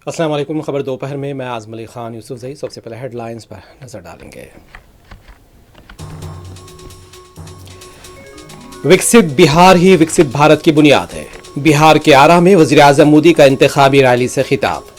अस्सलाम वालेकुम। खबर दोपहर में मैं आज़म अली खान यूसुफ जई। सबसे पहले हेडलाइंस पर नजर डालेंगे। विकसित बिहार ही विकसित भारत की बुनियाद है। बिहार के आरा में वज़ीर आज़म मोदी का इंतखाबी रैली से खिताब।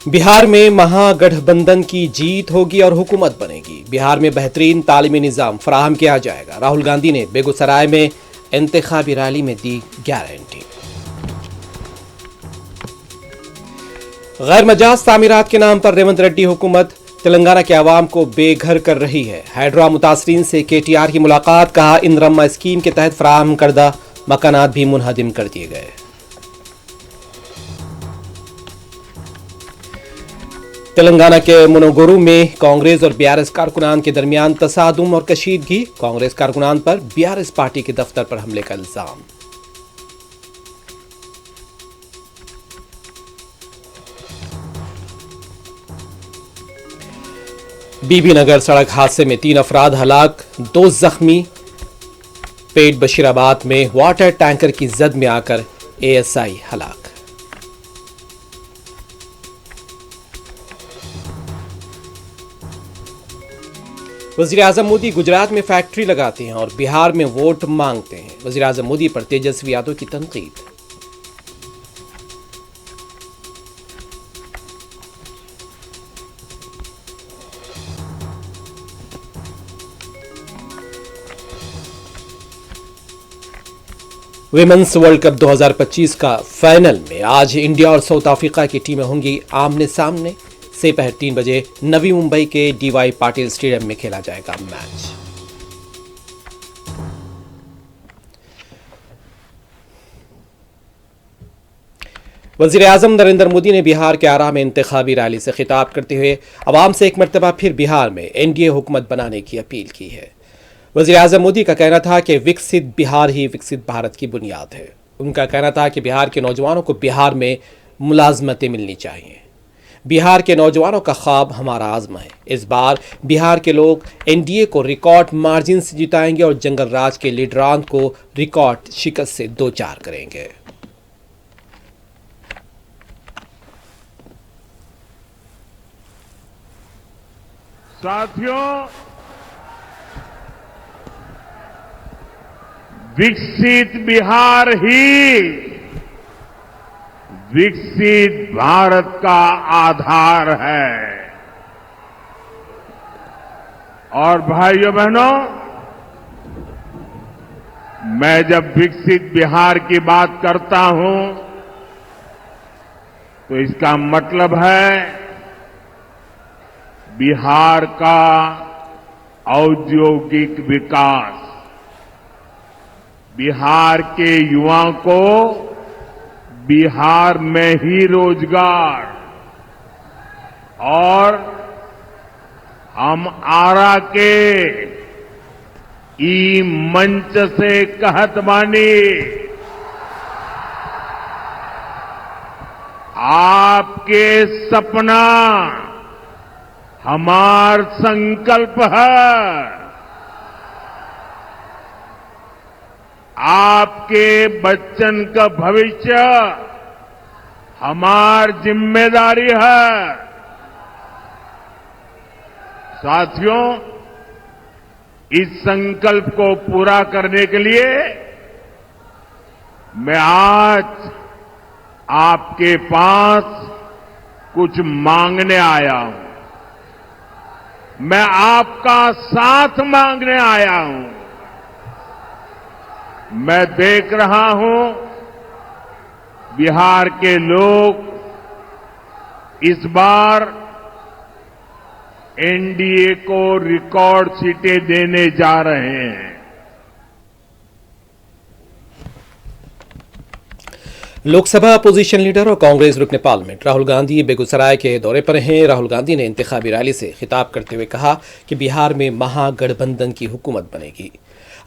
बिहार में महागठबंधन की जीत होगी और हुकूमत बनेगी। बिहार में बेहतरीन तालीमी निज़ाम फराहम किया जाएगा। राहुल गांधी ने बेगूसराय में इंतखाबी रैली में दी गारंटी। गैर मजाज तामीरात के नाम पर रेवंत रेड्डी हुकूमत तेलंगाना के आवाम को बेघर कर रही है। हाइड्रा मुतासरीन से केटीआर की मुलाकात। कहा इंद्रम्मा स्कीम के तहत फराहम करदा मकानात भी मुनहदिम कर दिए गए। तेलंगाना के मुनगोरू में कांग्रेस और बीआरएस कारकुनान के दरमियान तसादुम और कशीदगी। कांग्रेस कारकुनान पर बीआरएस पार्टी के दफ्तर पर हमले का इल्जाम। बीबी नगर सड़क हादसे में 3 अफराद हलाक, 2 जख्मी। पेट बशीराबाद में वाटर टैंकर की जद में आकर एएसआई हलाक। वज़ीर आज़म मोदी गुजरात में फैक्ट्री लगाते हैं और बिहार में वोट मांगते हैं। वज़ीर आज़म मोदी पर तेजस्वी यादव की तनकीद। विमेंस वर्ल्ड कप 2025 का फाइनल में आज इंडिया और साउथ अफ्रीका की टीमें होंगी आमने सामने। दोपहर 3 बजे नवी मुंबई के डीवाई पाटिल स्टेडियम में खेला जाएगा मैच। वज़ीर आज़म नरेंद्र मोदी ने बिहार के आरा में इंतखाबी रैली से खिताब करते हुए अवाम से एक मरतबा फिर बिहार में एनडीए हुकूमत बनाने की अपील की है। वज़ीर आज़म मोदी का कहना था कि विकसित बिहार ही विकसित भारत की बुनियाद है। उनका कहना था कि बिहार के नौजवानों को बिहार में मुलाजमतें मिलनी चाहिए। बिहार के नौजवानों का ख्वाब हमारा आज़मा है। इस बार बिहार के लोग एनडीए को रिकॉर्ड मार्जिन से जिताएंगे और जंगल राज के लीडरान को रिकॉर्ड शिकस्त से 2-4 करेंगे। साथियों, विकसित बिहार ही विकसित भारत का आधार है। और भाइयों बहनों, मैं जब विकसित बिहार की बात करता हूं तो इसका मतलब है बिहार का औद्योगिक विकास, बिहार के युवाओं को बिहार में ही रोजगार, और हम आरा के ई मंच से कहत बानी, आपके सपना हमार संकल्प है। आपके बच्चन का भविष्य हमार जिम्मेदारी है। साथियों, इस संकल्प को पूरा करने के लिए मैं आज आपके पास कुछ मांगने आया हूं। मैं आपका साथ मांगने आया हूं। मैं देख रहा हूं बिहार के लोग इस बार एनडीए को रिकॉर्ड सीटें देने जा रहे हैं। लोकसभा अपोजिशन लीडर और कांग्रेस रुकने पार्लियामेंट राहुल गांधी बेगूसराय के दौरे पर हैं। राहुल गांधी ने इंतखाबी रैली से खिताब करते हुए कहा कि बिहार में महागठबंधन की हुकूमत बनेगी।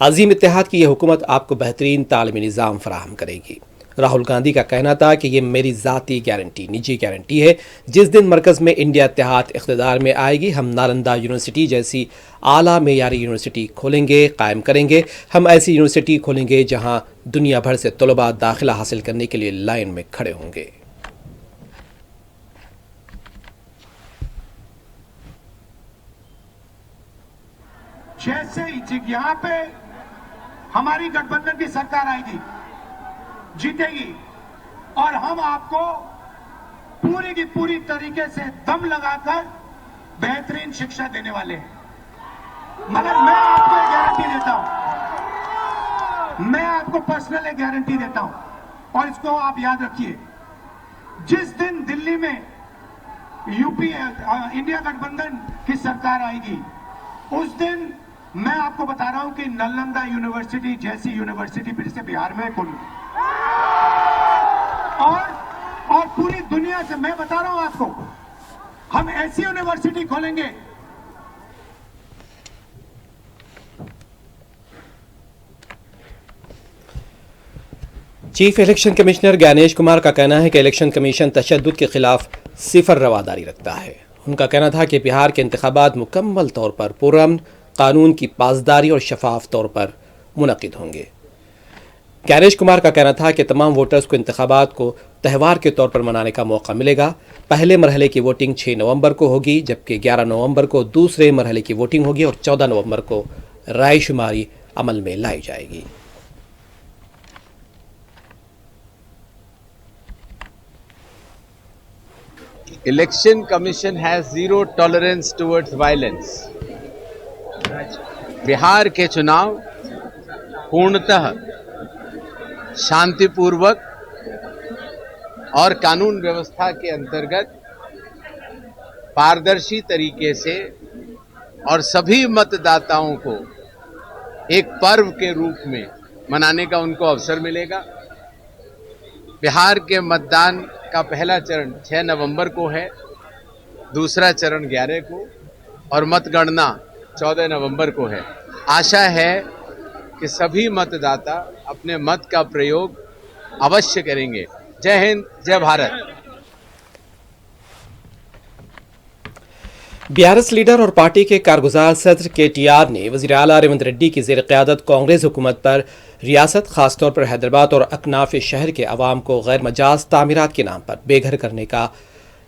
अजीम इत्तेहाद की यह हुकूमत आपको बेहतरीन तालीमी निज़ाम फराहम करेगी। राहुल गांधी का कहना था कि ये मेरी ज़ाती गारंटी, निजी गारंटी है। जिस दिन मरकज़ में इंडिया इत्तेहाद इख्तिदार में आएगी, हम नालंदा यूनिवर्सिटी जैसी आला मेयारी यूनिवर्सिटी खोलेंगे, कायम करेंगे। हम ऐसी यूनिवर्सिटी खोलेंगे जहां दुनिया भर से तलबा दाखिला हासिल करने के लिए लाइन में खड़े होंगे। जैसे यहाँ पे हमारी गठबंधन की सरकार आएगी, जीतेगी, और हम आपको पूरी की पूरी तरीके से दम लगाकर बेहतरीन शिक्षा देने वाले हैं। मगर मैं आपको एक गारंटी देता हूं, मैं आपको पर्सनल एक गारंटी देता हूं, और इसको आप याद रखिए। जिस दिन दिल्ली में यूपी इंडिया गठबंधन की सरकार आएगी, उस दिन मैं आपको बता रहा हूं कि नालंदा यूनिवर्सिटी जैसी यूनिवर्सिटी फिर से बिहार में खुली, और पूरी दुनिया से मैं बता रहा हूं आपको, हम ऐसी यूनिवर्सिटी खोलेंगे। Chief election commissioner Gyanesh Kumar का कहना है कि इलेक्शन कमीशन तशद्दुद के खिलाफ सिफर रवादारी रखता है। उनका कहना था कि बिहार के इंतखाबात मुकम्मल तौर पर पुरअमन, कानून की पासदारी और शफाफ तौर पर मुनक़िद होंगे। ज्ञानेश कुमार का कहना था कि तमाम वोटर्स को इंतखाबात को त्यौहार के तौर पर मनाने का मौका मिलेगा। पहले मरहले की वोटिंग 6 नवंबर को होगी, जबकि 11 नवंबर को दूसरे मरहले की वोटिंग होगी और 14 नवंबर को रायशुमारी अमल में लाई जाएगी। Election Commission has zero tolerance towards violence. Bihar के चुनाव पूर्णतः शांतिपूर्वक और कानून व्यवस्था के अंतर्गत पारदर्शी तरीके से और सभी मतदाताओं को एक पर्व के रूप में मनाने का उनको अवसर मिलेगा। बिहार के मतदान का पहला चरण 6 नवंबर को है, दूसरा चरण 11 को और मतगणना 14 नवंबर को है। आशा है कि सभी मतदाता अपने मत का प्रयोग अवश्य करेंगे। जय हिंद, जय भारत। बीआरएस लीडर और पार्टी के कारगुजार सदर केटीआर ने वज़ीर आला रेवंत रेड्डी की ज़ेर क़यादत कांग्रेस हुकूमत पर रियासत, खासतौर पर हैदराबाद और अकनाफ शहर के अवाम को गैर मजाज तामीरात के नाम पर बेघर करने का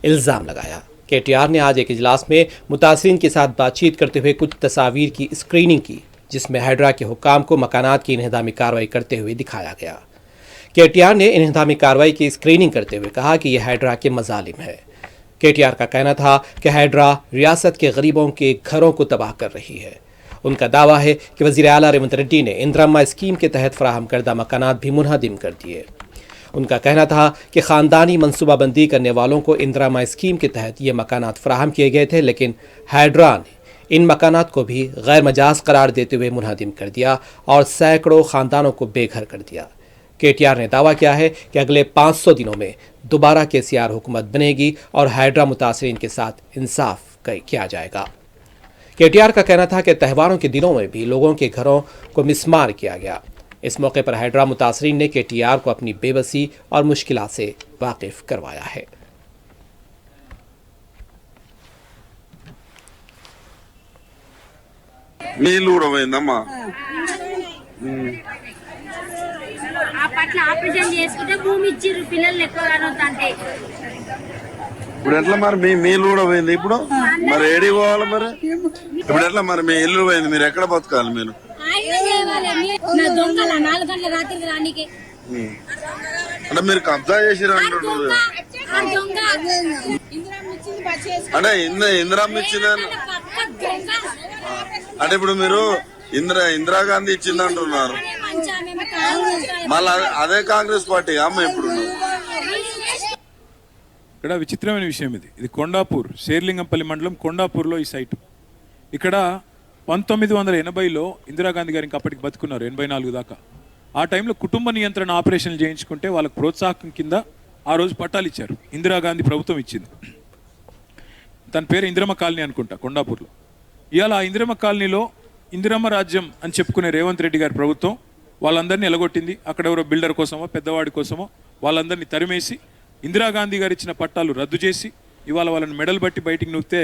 इल्ज़ाम लगाया। केटीआर ने आज एक इजलास में मुतासिरीन के साथ बातचीत करते हुए कुछ तस्वीर की स्क्रीनिंग की, जिसमें हैड्रा के हुक्काम को मकानात की इन्हदामी कार्रवाई करते हुए दिखाया गया। केटीआर ने इन्हदामी कार्रवाई की स्क्रीनिंग करते हुए कहा कि यह हैड्रा के मजालिम है। केटीआर का कहना था कि हैड्रा रियासत के गरीबों के घरों को तबाह कर रही है। उनका दावा है कि वज़ीर आला रेवंत रेड्डी ने इंदिरा स्कीम के तहत फराहम करदा मकानात भी मुनहदिम कर दिए। उनका कहना था कि ख़ानदानी मनसूबाबंदी करने वालों को इंदिरा स्कीम के तहत ये मकानात फराहम किए गए थे, लेकिन हैड्रा ने इन मकानात को भी गैर मजाज करार देते हुए मुनहदिम कर दिया और सैकड़ों ख़ानदानों को बेघर कर दिया। केटीआर ने दावा किया है कि अगले 500 दिनों में दोबारा केसीआर हुकूमत बनेगी और हैड्रा मुतासिरीन के साथ इंसाफ किया जाएगा। केटीआर का कहना था कि त्यौहारों के दिनों में भी लोगों के घरों को मिसमार किया गया। इस मौके पर हैड्रा मुतासिरीन ने केटीआर को अपनी बेबसी और मुश्किलात से वाकिफ करवाया है। ఇప్పుడు ఎట్లా మరి మీ ఇల్లు కూడా పోయింది. ఇప్పుడు మరి ఏడికి పోవాలి మరి? ఇప్పుడు ఎట్లా మరి మీ ఇల్లు పోయింది, మీరు ఎక్కడ బతకాలి? మీరు అంటే మీరు కబ్జా చేసిరు అంటున్నారు. అంటే ఇందిరామ్మ ఇచ్చిందని అంటే ఇప్పుడు మీరు ఇందిరాగాంధీ ఇచ్చింది అంటున్నారు. మళ్ళీ అదే కాంగ్రెస్ పార్టీ అమ్మ ఇప్పుడు ఇక్కడ విచిత్రమైన విషయం ఇది కొండాపూర్, శేర్లింగంపల్లి మండలం కొండాపూర్లో ఈ సైటు. ఇక్కడ 1980లో ఇందిరాగాంధీ గారు ఇంకా అప్పటికి బతుకున్నారు, 84 దాకా. ఆ టైంలో కుటుంబ నియంత్రణ ఆపరేషన్లు చేయించుకుంటే వాళ్ళకు ప్రోత్సాహం కింద ఆ రోజు పట్టాలు ఇచ్చారు, ఇందిరాగాంధీ ప్రభుత్వం ఇచ్చింది. తన పేరు ఇందిరమ్మ కాలనీ అనుకుంటా కొండాపూర్లో. ఇవాళ ఆ ఇందిరమ్మ కాలనీలో ఇందిరమ్మ రాజ్యం అని చెప్పుకునే రేవంత్ రెడ్డి గారి ప్రభుత్వం వాళ్ళందరినీ ఎలగొట్టింది. అక్కడ ఎవరో బిల్డర్ కోసమో పెద్దవాడి కోసమో వాళ్ళందరినీ తరిమేసి ఇందిరాగాంధీ గారు ఇచ్చిన పట్టాలు రద్దు చేసి ఇవాళ వాళ్ళని మెడల్ బట్టి బయటికి నూపితే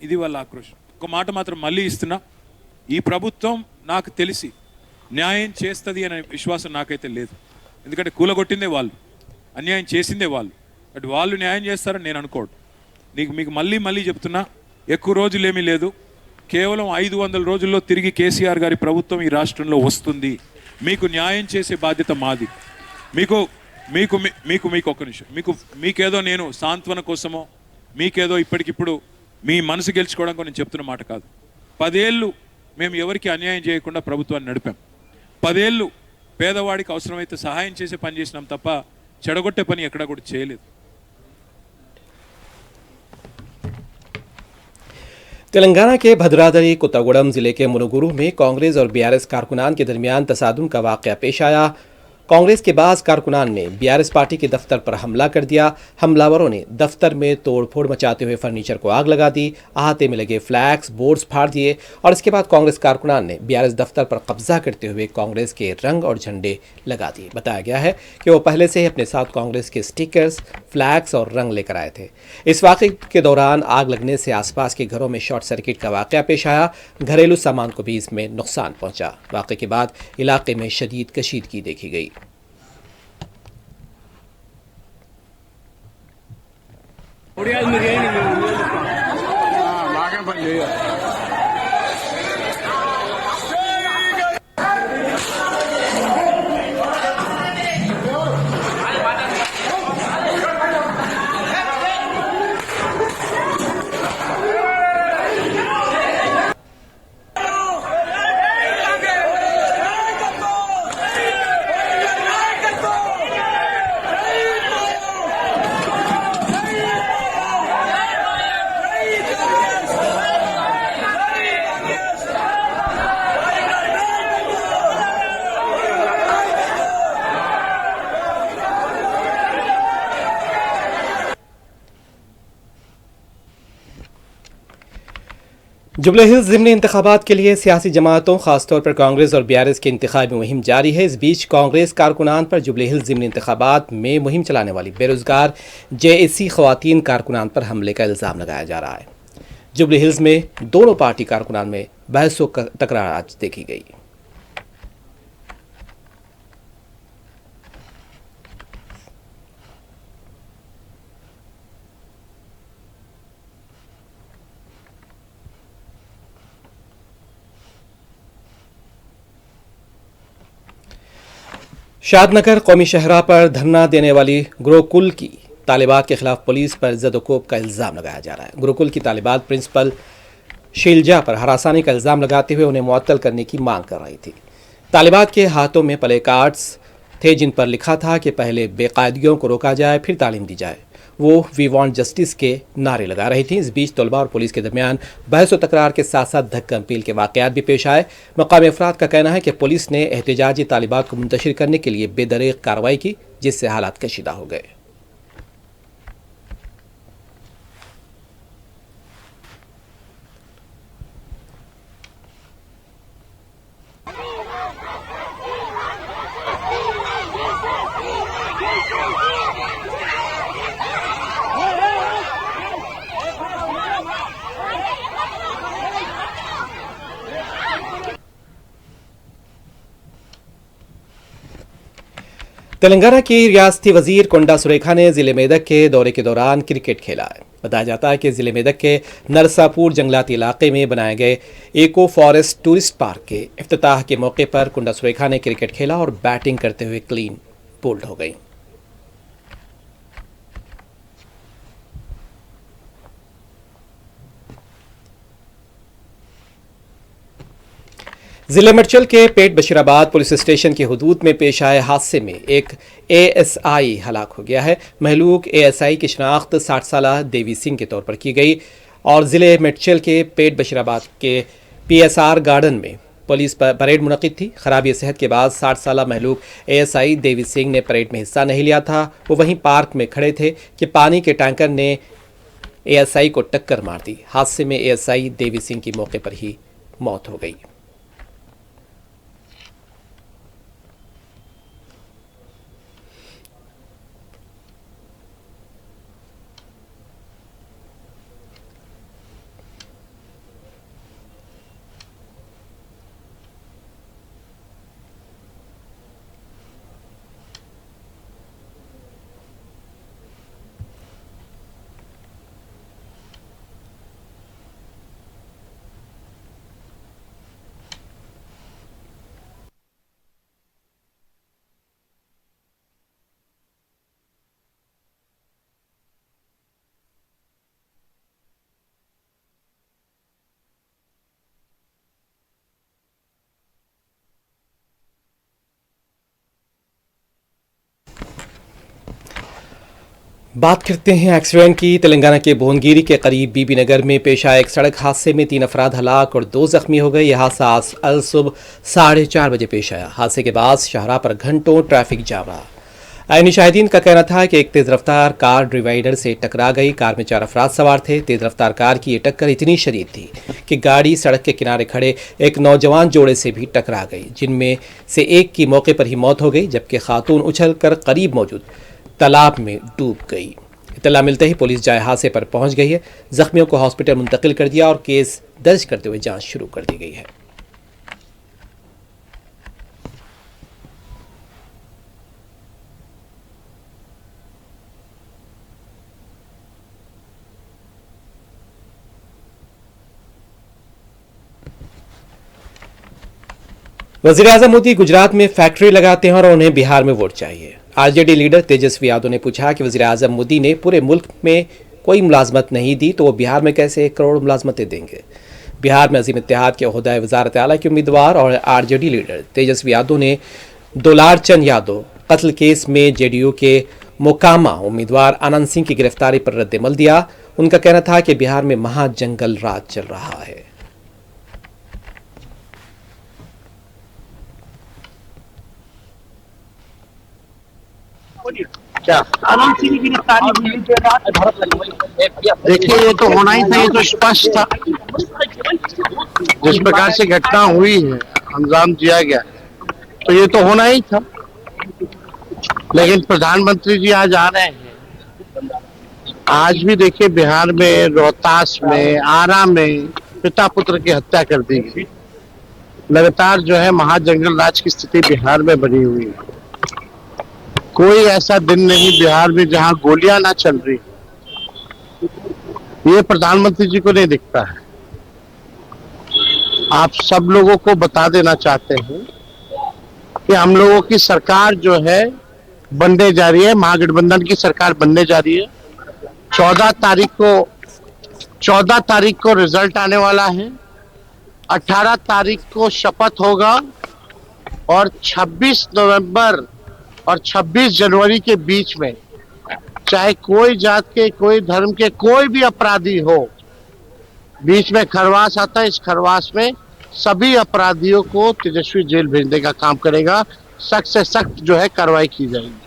ఇది వాళ్ళ ఆక్రోషం. ఒక మాట మాత్రం మళ్ళీ ఇస్తున్నా, ఈ ప్రభుత్వం నాకు తెలిసి న్యాయం చేస్తుంది అనే విశ్వాసం నాకైతే లేదు. ఎందుకంటే కూలగొట్టిందే వాళ్ళు, అన్యాయం చేసిందే వాళ్ళు. బట్ వాళ్ళు న్యాయం చేస్తారని నేను అనుకోడు. మీకు మళ్ళీ చెప్తున్నా, ఎక్కువ రోజులేమీ లేదు, కేవలం 500 రోజుల్లో తిరిగి కేసీఆర్ గారి ప్రభుత్వం ఈ రాష్ట్రంలో వస్తుంది. మీకు న్యాయం చేసే బాధ్యత మాది. మీకు మీకు మీకు మీకు ఒక్క నిమిషం, మీకేదో నేను సాంత్వన కోసమో మీకేదో ఇప్పటికిప్పుడు మీ మనసు గెలుచుకోవడానికి నేను చెప్తున్న మాట కాదు. 10 ఏళ్ళు మేము ఎవరికి అన్యాయం చేయకుండా ప్రభుత్వాన్ని నడిపాం. 10 ఏళ్ళు పేదవాడికి అవసరమైతే సహాయం చేసే పని చేసినాం తప్ప చెడగొట్టే పని ఎక్కడా కూడా చేయలేదు. तेलंगाना के भद्रादरी कोत्तागुड़म जिले के मुनुगुरु में कांग्रेस और बीआरएस कारकुनान के दरमियान तसादुम का वाकया पेश आया। कांग्रेस के बाज़ कारकुनान ने बीआरएस पार्टी के दफ्तर पर हमला कर दिया। हमलावरों ने दफ्तर में तोड़फोड़ मचाते हुए फर्नीचर को आग लगा दी, अहाते में लगे फ्लैग्स बोर्ड्स फाड़ दिए और इसके बाद कांग्रेस कारकुनान ने बीआरएस दफ्तर पर कब्जा करते हुए कांग्रेस के रंग और झंडे लगा दिए। बताया गया है कि वो पहले से ही अपने साथ कांग्रेस के स्टिकर्स, फ्लैग्स और रंग लेकर आए थे। इस वाक़े के दौरान आग लगने से आसपास के घरों में शॉर्ट सर्किट का वाकया पेश आया। घरेलू सामान को भी इसमें नुकसान पहुंचा। वाक़े के बाद इलाके में शदीद कशीदगी देखी गई। जुबली हिल्स ज़िमनी इंतखाबात के लिए सियासी जमातों खासतौर पर कांग्रेस और बीआरएस की इंतखाबी मुहिम जारी है। इस बीच कांग्रेस कारकुनान पर जुबली हिल्स ज़िमनी इंतखाबात में मुहिम चलाने वाली बेरोजगार जेएसी ख़वातीन कारकुनान पर हमले का इल्ज़ाम लगाया जा रहा है। जुबली हिल्स में दोनों पार्टी कारकुनान में बहस व तकरार आज देखी गई। शादनगर कौमी शहरा पर धरना देने वाली गुरुकुल की तालिबात के खिलाफ पुलिस पर जदोकोब का इल्ज़ाम लगाया जा रहा है। गुरुकुल की तालिबात प्रिंसिपल शीलजा पर हरासानी का इल्ज़ाम लगाते हुए उन्हें मुअत्तल करने की मांग कर रही थी। तालिबात के हाथों में प्ले कार्ड्स थे जिन पर लिखा था कि पहले बेकायदगियों को रोका जाए फिर तालीम दी जाए। वो वी वांट जस्टिस के नारे लगा रही थी। इस बीच तलबा और पुलिस के दरमियान बहस व तकरार के साथ साथ धक्का पील के वाक़यात भी पेश आए। मकामी अफराद का कहना है कि पुलिस ने एहतजाजी तालिबात को मुंतशिर करने के लिए बेदरीग कार्रवाई की, जिससे हालात कशीदा हो गए। तेलंगाना की रियासती वजीर कोंडा सुरेखा ने जिले मेदक के दौरे के दौरान क्रिकेट खेला है। बताया जाता है कि जिले मेदक के नरसापुर जंगलाती इलाके में बनाए गए एको फॉरेस्ट टूरिस्ट पार्क के इफ्तिताह के मौके पर कोंडा सुरेखा ने क्रिकेट खेला और बैटिंग करते हुए क्लीन बोल्ड हो गई। जिले मरचल के पेट बशीराबाद पुलिस स्टेशन की हुदूद में पेश आए हादसे में एक एएसआई हलाक हो गया है। महलूक एएसआई की शनाख्त 60 साल देवी सिंह के तौर पर की गई और जिले मरचल के पेट बशीराबाद के पीएसआर गार्डन में पुलिस परेड मुनक़िद थी। खराबी सेहत के बाद 60 साल महलूक एएसआई देवी सिंह ने परेड में हिस्सा नहीं लिया था। वो वहीं पार्क में खड़े थे कि पानी के टैंकर ने एएसआई को टक्कर मार दी। हादसे में एएसआई देवी सिंह की मौके पर ही मौत हो गई। बात करते हैं एक्सीडेंट की। तेलंगाना के भुवनगिरी के करीब बीबी नगर में पेश आए एक सड़क हादसे में 3 अफराद हलाक और 2 जख्मी हो गए। यह हादसा आज अलसुबह 4:30 बजे पेश आया। हादसे के बाद शाहराह पर घंटों ट्रैफिक जाम रहा। आईनी शाहिदीन का कहना था कि एक तेज रफ्तार कार डिवाइडर से टकरा गई। कार में 4 अफराद सवार थे। तेज रफ्तार कार की ये टक्कर इतनी शदीद थी कि गाड़ी सड़क के किनारे खड़े एक नौजवान जोड़े से भी टकरा गई, जिनमें से एक की मौके पर ही मौत हो गई, जबकि खातून उछलकर करीब मौजूद तालाब में डूब गई। इत्तला मिलते ही पुलिस जाए हादसे पर पहुंच गई है। जख्मियों को हॉस्पिटल मुंतकिल कर दिया और केस दर्ज करते हुए जांच शुरू कर दी गई है। वजीर आजम मोदी गुजरात में फैक्ट्री लगाते हैं और उन्हें बिहार में वोट चाहिए। आरजेडी लीडर तेजस्वी यादव ने पूछा कि वजीर आजम मोदी ने पूरे मुल्क में कोई मुलाजमत नहीं दी तो वो बिहार में कैसे 1 करोड़ मुलाजमतें देंगे। बिहार में अजीम इत्तेहाद के ओहदा वजारत आला के उम्मीदवार और आरजेडी लीडर तेजस्वी यादव ने दुलारचंद यादव कत्ल केस में जेडीयू के मोकामा उम्मीदवार आनंद सिंह की गिरफ्तारी पर रद्दमल दिया। उनका कहना था कि बिहार में महाजंगल राज चल रहा है। क्या आनंद सिंह की गिरफ्तारी हुई के बाद देखिए, ये तो होना ही था, ये तो स्पष्ट था। जिस प्रकार से घटना हुई है, अंजाम दिया गया, तो ये तो होना ही था। लेकिन प्रधानमंत्री जी आज आ रहे हैं। आज भी देखिए बिहार में, रोहतास में, आरा में पिता पुत्र की हत्या कर दी गई। लगातार जो है महाजंगल राज की स्थिति बिहार में बनी हुई है। कोई ऐसा दिन नहीं बिहार में जहां गोलियां ना चल रही। ये प्रधानमंत्री जी को नहीं दिखता है। आप सब लोगों को बता देना चाहते हैं कि हम लोगों की सरकार जो है बनने जा रही है, महागठबंधन की सरकार बनने जा रही है। 14 तारीख को रिजल्ट आने वाला है। 18 तारीख को शपथ होगा और 26 नवंबर और 26 जनवरी के बीच में चाहे कोई जात के, कोई धर्म के, कोई भी अपराधी हो, बीच में खरवास आता है। इस खरवास में सभी अपराधियों को तेजस्वी जेल भेजने का काम करेगा। सख्त से सख्त जो है कार्रवाई की जाएगी।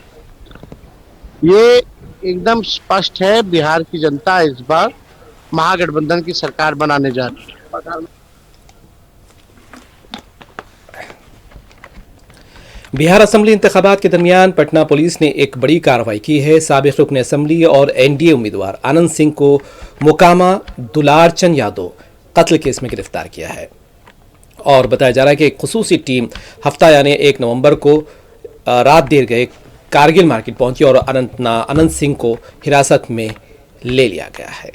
ये एकदम स्पष्ट है। बिहार की जनता इस बार महागठबंधन की सरकार बनाने जा रही है। बिहार असेंबली इंतखाबात के दरमियान पटना पुलिस ने एक बड़ी कार्रवाई की है। साबिक रुकन असेंबली और एनडीए उम्मीदवार आनंद सिंह को मोकामा दुलारचंद यादव कत्ल केस में गिरफ्तार किया है और बताया जा रहा है कि एक खुसूसी टीम हफ्ता यानी 1 नवंबर को रात देर गए कारगिल मार्केट पहुंची और आनंद सिंह को हिरासत में ले लिया गया है।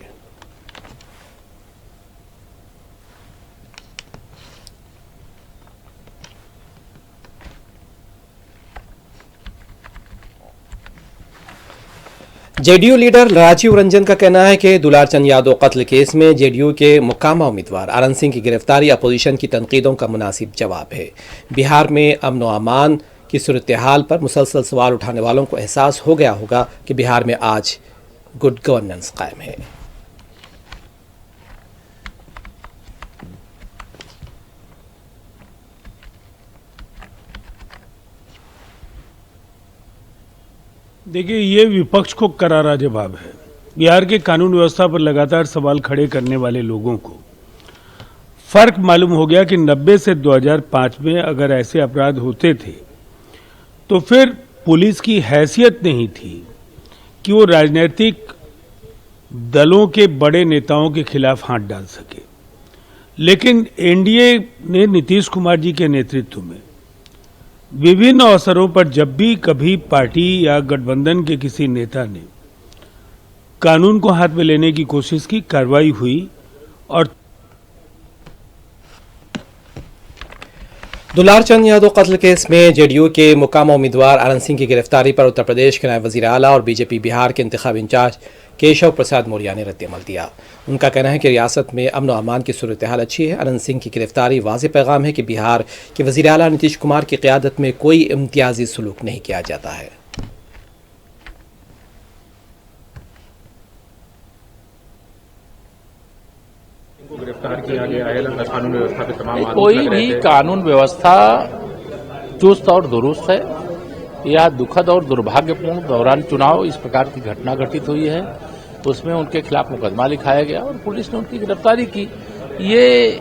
जेडीयू लीडर राजीव रंजन का कहना है कि दुलारचंद यादव कत्ल केस में जेडीयू के मुकामा उम्मीदवार आनंद सिंह की गिरफ्तारी अपोजिशन की तनकीदों का मुनासिब जवाब है। बिहार में अमन व अमान की सूरत हाल पर मुसलसल सवाल उठाने वालों को एहसास हो गया होगा कि बिहार में आज गुड गवर्नेंस कायम है। देखिए, ये विपक्ष को करारा जवाब है। बिहार के कानून व्यवस्था पर लगातार सवाल खड़े करने वाले लोगों को फर्क मालूम हो गया कि 90 से 2005 में अगर ऐसे अपराध होते थे तो फिर पुलिस की हैसियत नहीं थी कि वो राजनीतिक दलों के बड़े नेताओं के खिलाफ हाथ डाल सके। लेकिन एनडीए ने नीतीश कुमार जी के नेतृत्व में विभिन्न अवसरों पर जब भी कभी पार्टी या गठबंधन के किसी नेता ने कानून को हाथ में लेने की कोशिश की, कार्रवाई हुई और दुलारचंद यादव कत्ल केस में जेडीयू के मुकामा उम्मीदवार आनंद सिंह की गिरफ्तारी पर उत्तर प्रदेश के नायब वजीर आला और बीजेपी बिहार के इंतखाब इंचार्ज केशव प्रसाद मौर्य ने रद्दमल दिया। उनका कहना है कि रियासत में अमन व अमान की सूरत हाल अच्छी है। आनंद सिंह की गिरफ्तारी वाज़ेह पैगाम है कि बिहार के वजीर आला नीतीश कुमार की क़यादत में कोई इम्तियाजी सलूक नहीं किया जाता है। गिरफ्तार किया गया है, कानून व्यवस्था पे तमाम आरोप कोई लग रहे भी थे। कानून व्यवस्था चुस्त और दुरुस्त है। यह दुखद और दुर्भाग्यपूर्ण दौरान चुनाव इस प्रकार की घटना घटित हुई है, उसमें उनके खिलाफ मुकदमा लिखाया गया और पुलिस ने उनकी गिरफ्तारी की। ये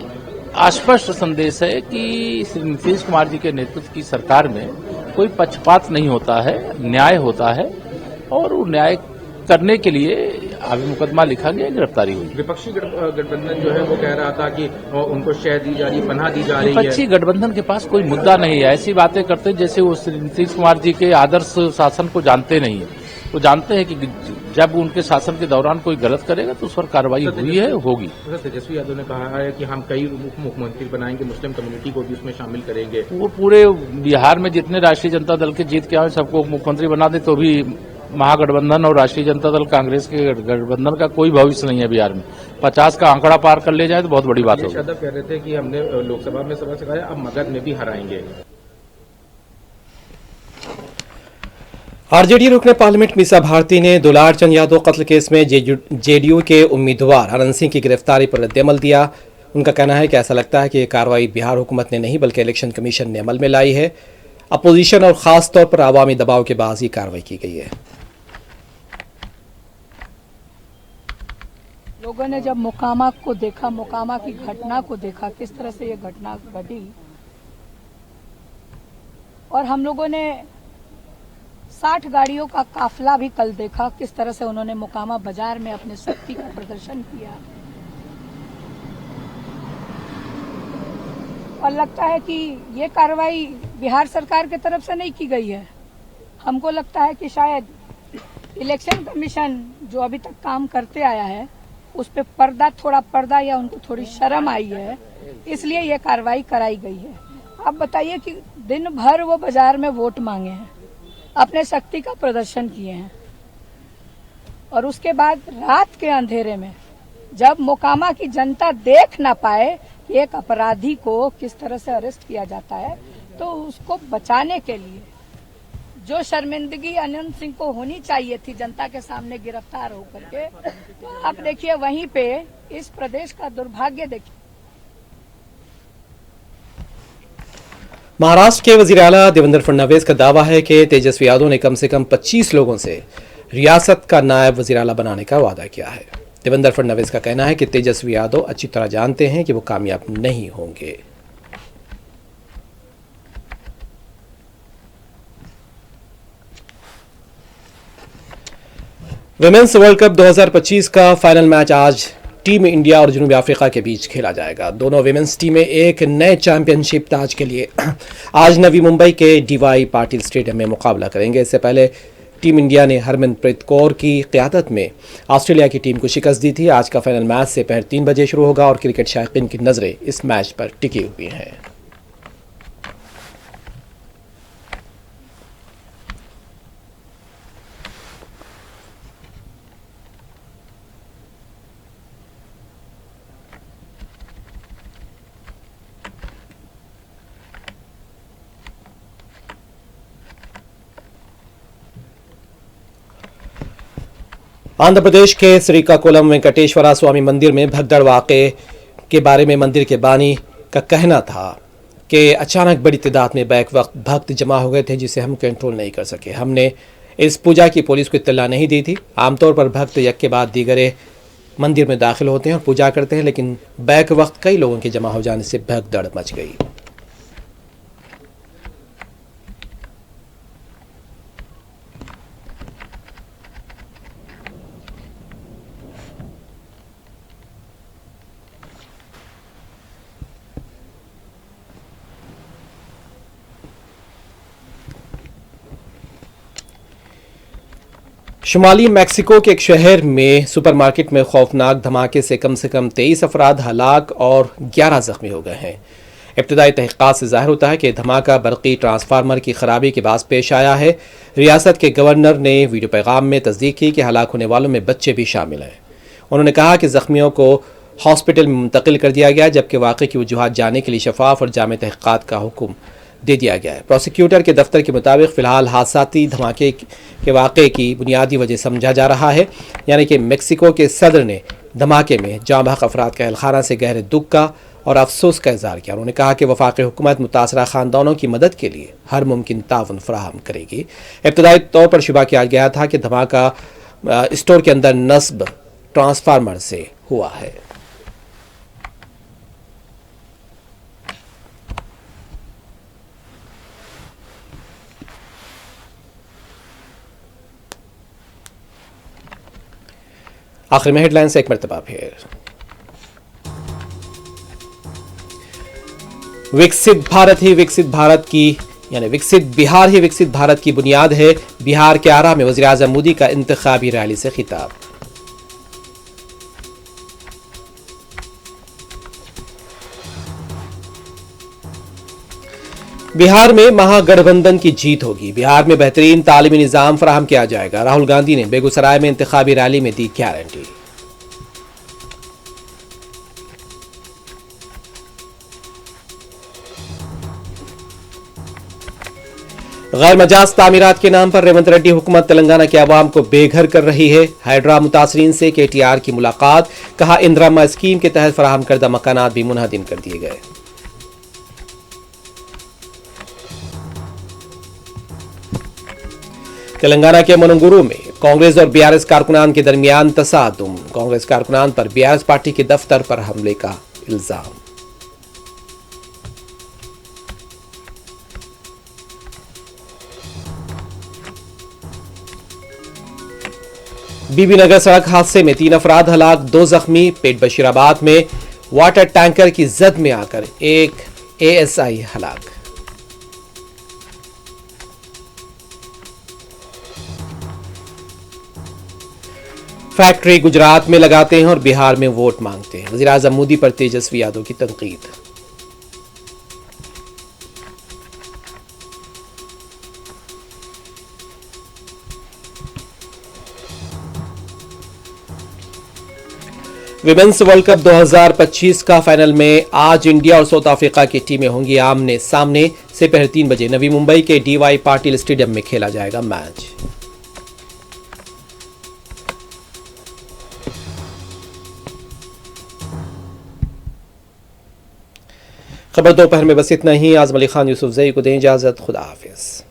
स्पष्ट संदेश है कि श्री नीतीश कुमार जी के नेतृत्व की सरकार में कोई पक्षपात नहीं होता है, न्याय होता है और वो न्याय करने के लिए अभी मुकदमा लिखा गया, गिरफ्तारी हुई। विपक्षी गठबंधन जो है वो कह रहा था कि उनको शह दी जा रही है, पनाह दी जा रही है। विपक्षी गठबंधन के पास कोई मुद्दा नहीं है। ऐसी बातें करते हैं जैसे वो श्री नीतीश कुमार जी के आदर्श शासन को जानते नहीं है। वो जानते हैं कि जब उनके शासन के दौरान कोई गलत करेगा तो उस पर कार्रवाई हुई है, होगी। तेजस्वी यादव ने कहा है कि हम कई उप मुख्यमंत्री बनाएंगे, मुस्लिम कम्युनिटी को भी उसमें शामिल करेंगे। वो पूरे बिहार में जितने राष्ट्रीय जनता दल के जीत के आए सबको मुख्यमंत्री बना दे तो भी महागठबंधन और राष्ट्रीय जनता दल कांग्रेस के गठबंधन का कोई भविष्य नहीं है बिहार में। 50 का आंकड़ा पार कर ले जाए तो बहुत बड़ी बात होगी। यादव कह रहे थे कि हमने लोकसभा में सबक सिखाया, अब मगध में भी हराएंगे। आरजेडी रुकने पार्लियामेंट मीसा भारती ने दुलार चंद यादव कत्ल केस में जेडीयू के उम्मीदवार अनंत सिंह की गिरफ्तारी पर रद्दअमल दिया। उनका कहना है कि ऐसा लगता है कि यह कार्रवाई बिहार हुकूमत ने नहीं बल्कि इलेक्शन कमीशन ने अमल में लाई है। अपोजिशन और खास तौर पर आवामी दबाव के बाद ही कार्रवाई की गई है। लोगों ने जब मोकामा को देखा, मोकामा की घटना को देखा, किस तरह से ये घटना घटी, और हम लोगों ने 60 गाड़ियों का काफिला भी कल देखा, किस तरह से उन्होंने मोकामा बाजार में अपने शक्ति का प्रदर्शन किया। और लगता है कि ये कार्रवाई बिहार सरकार की तरफ से नहीं की गई है। हमको लगता है कि शायद इलेक्शन कमीशन जो अभी तक काम करते आया है उस पे थोड़ा पर्दा या उनको थोड़ी शर्म आई है, इसलिए ये कार्रवाई कराई गई है। अब बताइए कि दिन भर वो बाजार में वोट मांगे हैं, अपने शक्ति का प्रदर्शन किए हैं, और उसके बाद रात के अंधेरे में जब मोकामा की जनता देख ना पाए कि एक अपराधी को किस तरह से अरेस्ट किया जाता है, तो उसको बचाने के लिए जो शर्मिंदगी अनंत सिंह को होनी चाहिए थी जनता के सामने गिरफ्तार होकर के, तो आप देखिए वहीं पे इस प्रदेश का दुर्भाग्य देखिए। महाराष्ट्र के वजीर आला देवेंद्र फडणवीस का दावा है कि तेजस्वी यादव ने कम से कम 25 लोगों से रियासत का नायब वजीर आला बनाने का वादा किया है। देवेंद्र फडणवीस का कहना है कि तेजस्वी यादव अच्छी तरह जानते हैं कि वो कामयाब नहीं होंगे। विमेंस वर्ल्ड कप 2025 का फाइनल मैच आज टीम इंडिया और जनूबी अफ्रीका के बीच खेला जाएगा। दोनों विमेंस टीमें एक नए चैंपियनशिप ताज के लिए आज नवी मुंबई के डीवाई पाटिल स्टेडियम में मुकाबला करेंगे। इससे पहले टीम इंडिया ने हरमनप्रीत कौर की क़यादत में ऑस्ट्रेलिया की टीम को शिकस्त दी थी। आज का फाइनल मैच से दोपहर 3 बजे शुरू होगा और क्रिकेट शायकीन की नज़रें इस मैच पर टिकी हुई हैं। आंध्र प्रदेश के श्रीकाकुलम वेंकटेश्वरा स्वामी मंदिर में भगदड़ वाक़े के बारे में मंदिर के बानी का कहना था कि अचानक बड़ी तादाद में बैक वक्त भक्त जमा हो गए थे जिसे हम कंट्रोल नहीं कर सके। हमने इस पूजा की पुलिस को इत्तला नहीं दी थी। आमतौर पर भक्त एक के बाद दीगरे मंदिर में दाखिल होते हैं और पूजा करते हैं, लेकिन बैक वक्त कई लोगों के जमा हो जाने से भगदड़ मच गई। शुमाली मैक्सिको के एक शहर में सुपरमार्केट में खौफनाक धमाके से कम 23 अफराद हलाक और 11 जख्मी हो गए हैं। इब्तदाई तहक़ीक़ात से ज़ाहिर होता है कि धमाका बरक़ी ट्रांसफार्मर की खराबी के बाद पेश आया है। रियासत के गवर्नर ने वीडियो पैगाम में तस्दीक की कि हलाक होने वालों में बच्चे भी शामिल हैं। उन्होंने कहा कि ज़ख्मियों को हॉस्पिटल में मुंतकिल कर दिया गया, जबकि वाक़े की वजूहात जानने के लिए शफाफ और जामे तहक़ीक़ात का हुक्म दे दिया गया है। प्रोसिक्यूटर के दफ्तर के मुताबिक फ़िलहाल हादसाती धमाके के वाक़े की बुनियादी वजह समझा जा रहा है, यानी कि मेक्सिको के सदर ने धमाके में जाँ बहक अफराद का अहलखाना से गहरे दुख का और अफसोस का इजहार किया। उन्होंने कहा कि वफाकी हुकूमत मुतासरा खानदानों की मदद के लिए हर मुमकिन ताउन फराहम करेगी। इब्तदाई तौर पर शुबा किया गया था कि धमाका स्टोर के अंदर नस्ब ट्रांसफार्मर से हुआ है। आखिर में हेडलाइंस एक मरतबा फिर। विकसित भारत ही विकसित भारत की यानी विकसित बिहार ही विकसित भारत की बुनियाद है। बिहार के आरा में वज़ीर आज़म मोदी का इंतखाबी रैली से खिताब। बिहार में महागठबंधन की जीत होगी। बिहार में बेहतरीन तालीमी निज़ाम फराहम किया जाएगा। राहुल गांधी ने बेगूसराय में इंतखाबी रैली में दी गारंटी। गैर मजाज तामीरात के नाम पर रेवंत रेड्डी हुकूमत तेलंगाना के अवाम को बेघर कर रही है। हाइड्रा मुतासरीन से KTR की मुलाकात, कहा इंदिरा स्कीम के तहत फराहम करदा मकानात भी मुनहदिम कर दिए गए। तेलंगाना के मनंगुरु में कांग्रेस और BRS कारकुनान के दरमियान तसादुम। कांग्रेस कारकुनान पर BRS पार्टी के दफ्तर पर हमले का इल्जाम। बीबीनगर सड़क हादसे में 3 अफराद हलाक, 2 जख्मी। पेट बशीराबाद में वाटर टैंकर की जद में आकर एक ASI हलाक। फैक्ट्री गुजरात में लगाते हैं और बिहार में वोट मांगते हैं। वज़ीर आज़म मोदी पर तेजस्वी यादव की तनकीद। विमेंस वर्ल्ड कप 2025 का फाइनल में आज इंडिया और साउथ अफ्रीका की टीमें होंगी आमने सामने। से पहले 3 बजे नवी मुंबई के DY पाटिल स्टेडियम में खेला जाएगा मैच। खबर दोपहर में बस इतना ही। आजम अली खान यूसुफ जई को दें इजाजत। खुदा हाफिज।